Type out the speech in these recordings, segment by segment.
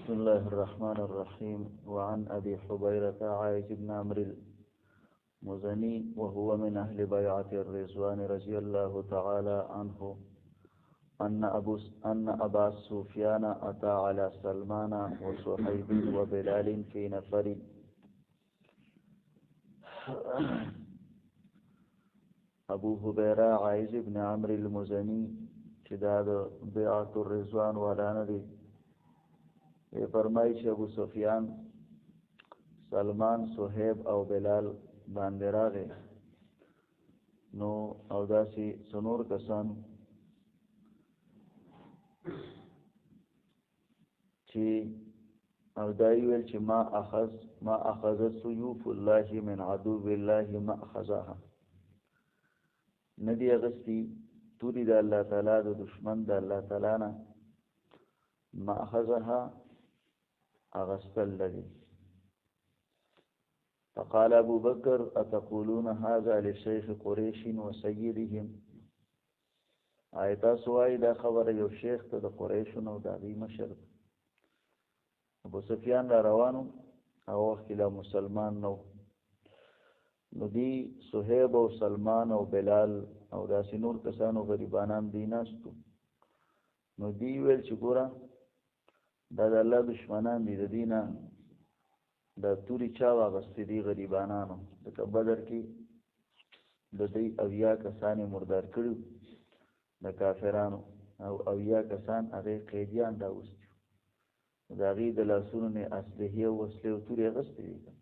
بسم الله الرحمن الرحيم. وعن أبي حبيرة عائش بن عمرو المزني وهو من أهل بيعة الرضوان رضي الله تعالى عنه أن أبا سفيان أتى على سلمان وصهيب وبلال في نفر. ابو حبیرہ عائز ابن عمرو المزنی چې دا د بیعت الرضوان والا نه دی، فرمایي چې ابو سفیان سلمان صهیب او بلال باندې راغی نو او داسې څنور کسان چې او دای ویل چې ما اخذت سيوف الله من عدو الله ما اخذها، ندی اغسطی توری دا اللہ تعالی دا دشمن دا اللہ تعالی نا ما اخذها اغسطل لدی. فقال ابو بکر اتقولون هذا لشیخ قریش وسیدهم، آیتا سوائی دا خبر یو شیخ تا دا قریشن و دا غی مشر. ابو سفیان را روانو او وقت لا مسلمان نو دی صہیب او سلمان او بلال او داسې نور کسانو غریبانان دی ناستو، نو دی ویل چې ګوره دا د الله دشمنان دي، د دینه د توري چا واغستې دي غریبانانو، لکه بدر کې د دوی اویا کسان مردار کړي د کافرانو او اویا کسان هغه قیدیان راوستي، د هغې د لاسونو نه اسلحې او وسلې او تورې اغستې دي.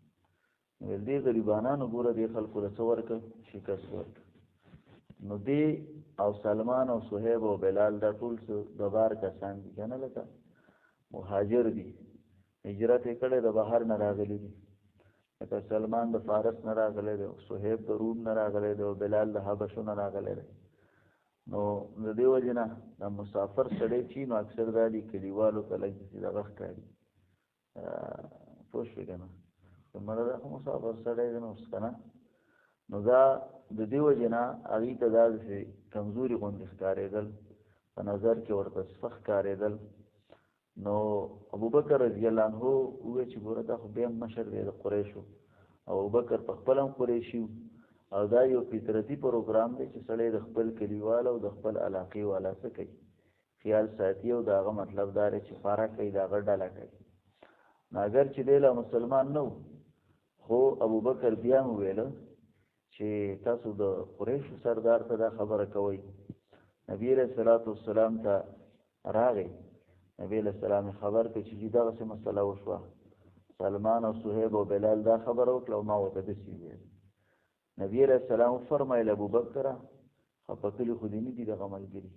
ویل دی غریبانانو ګوره دې خلکو له څه ورکړه شکست ورکړه. نو دی او سلمان او صهیب او بلال دا ټول د بار کسان دي که نه، لکه مهاجر دي، هجرت یې کړی د بهر نه راغلی دي، لکه سلمان د فارس نه راغلی دی، صهیب د روم نه راغلی دی، او بلال د حبشو نه راغلی دی. نو د دې وجې نه د مسافر سړی چې نو اکثر دا دي کلیوالو ته لږ داسې دغه ښکاري، پوه شوې که نه، مړه دا خو مسافر سړی دی نو اوس که نه، نو دا د دې وجې نه هغې ته دا داسې کمزوري غوندې ښکارېدل، په نظر کې ورته سپک ښکارېدل. نو ابوبکر رضی الله عنه وویل چې ګوره دا خو بیا هم مشر دی د قریشو، او ابوبکر په خپله هم قریشي و، او دا یو فطرتي پروګرام دی چې سړی د خپل کلیوال او د خپل علاقې والا څه کوي خیال ساتي، او د هغه مطلب دا دی چې پاره کوي، د هغه ډله کوي. نو اگر چې دی لا مسلمان نه و، خو ابوبکر بیا هم وویله چې تاسو د قریشو سردار ته دا خبره کوئ. نبی علیه الصلاة والسلام ته راغی، نبی علیه السلام خبر کړي چې دغسې مسله وشوه، سلمان او صهیب او بلال دا خبره وکړه او ما ورته داسې وویل. نبی علیه السلام وفرمایل ابوبکره خفه کلي خو دې نه دي دغه ملګري،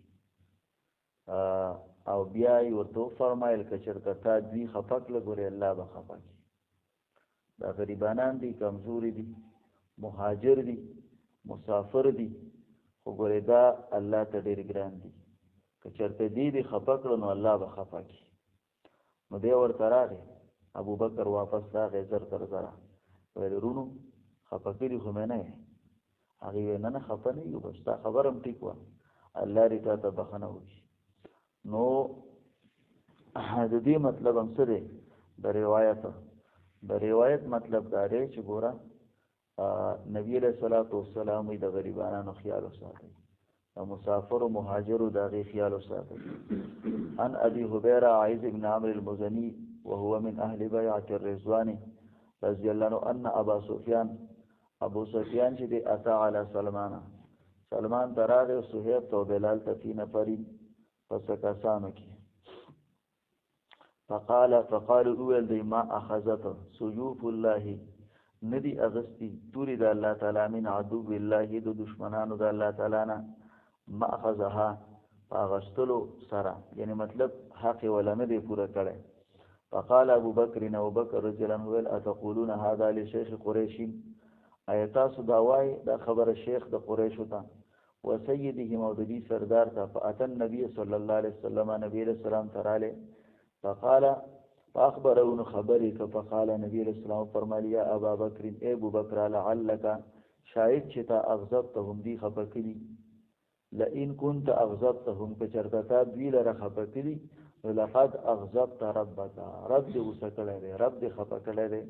او بیا یې ورته وفرمایل که چېرته تا دوی خفه کړله ګورې الله به خفه کړي. دا غریبانان دي، کمزوري دي، مهاجر دي، مسافر دي، خو ګورې دا الله ته ډېر ګران دي، که چېرته دې خفه کړه نو الله به خفه کړي. نو دی ورته راغی، ابوبکر واپس راغی زر تر زره، ویل ورونو خفه کړي خو مې نه یې؟ هغې ویل نه خفه نه یو، بس تا خبره هم ټیک وه، الله دې تا ته بخښنه وکړي. نو د دې مطلب هم څه دی د روایت مطلب دا دی چې ګوره نبی علیه الصلاة والسلام د غریبانانو خیال وساتئ، د مسافر و مهاجر د هغې خیال وساتئ. عن ابي حبیرة عائز بن عمرو المزني وهو من اهل بیعة الرضوان رضی الله عنه ان ابا سفیان چې دی اتا علی سلمان ته راغی او صهیب ته او بلال ته فی نفرین پس کسانو کې. فقالوا اول دی ما اخذت سيوف الله، ندی اغسطی توری د الله تعالی من عدو الله د دشمنانو د الله تعالی نه ما اخذها اغسطلو سره، یعنی مطلب حق ولا نه دی پوره کړی. فقال ابو بکر رضی الله عنه ویل اتقولون هذا لشیخ قریش، آیا تاسو دا وایي دا خبره شیخ د قریشو ته وسیدهم او د دې سردار ته. فاتى النبي صلی الله علیه وسلم، نبی علیہ السلام ته راغلی، فقال فاخبره خبرې که. فقال نبی علیہ السلام فرمایي یا ابا بکر، ای ابو بکر لعلک شاید چې تا اغضبتهم دی خفه کړي، لئن كنت اغضبتهم که چېرته تا دوی لره خفه کړي، لقد اغضبت ربك رب دې غصه کړی دی رب دې خفه کړی دی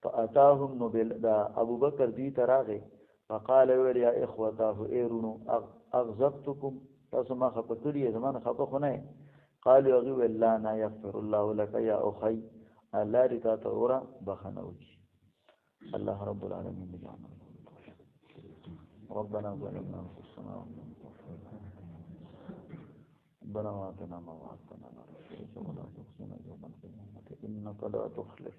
فاتاهم نو دا ابو بکر دې تراغه فقال ویل یا اخوته ایرونو اغضبتكم تاسو ما خفه کړی زمانه خفه خونه قالوا غي ولا نا يغفر الله لك يا اخي الله دې تاسو اورا بخنوږي الله رب العالمين بجانب ربنا ظلمنا انفسنا ربنا واتنا ما وعدتنا على رسولك ولا تخزنا يوم القيامة إنك لا تخلف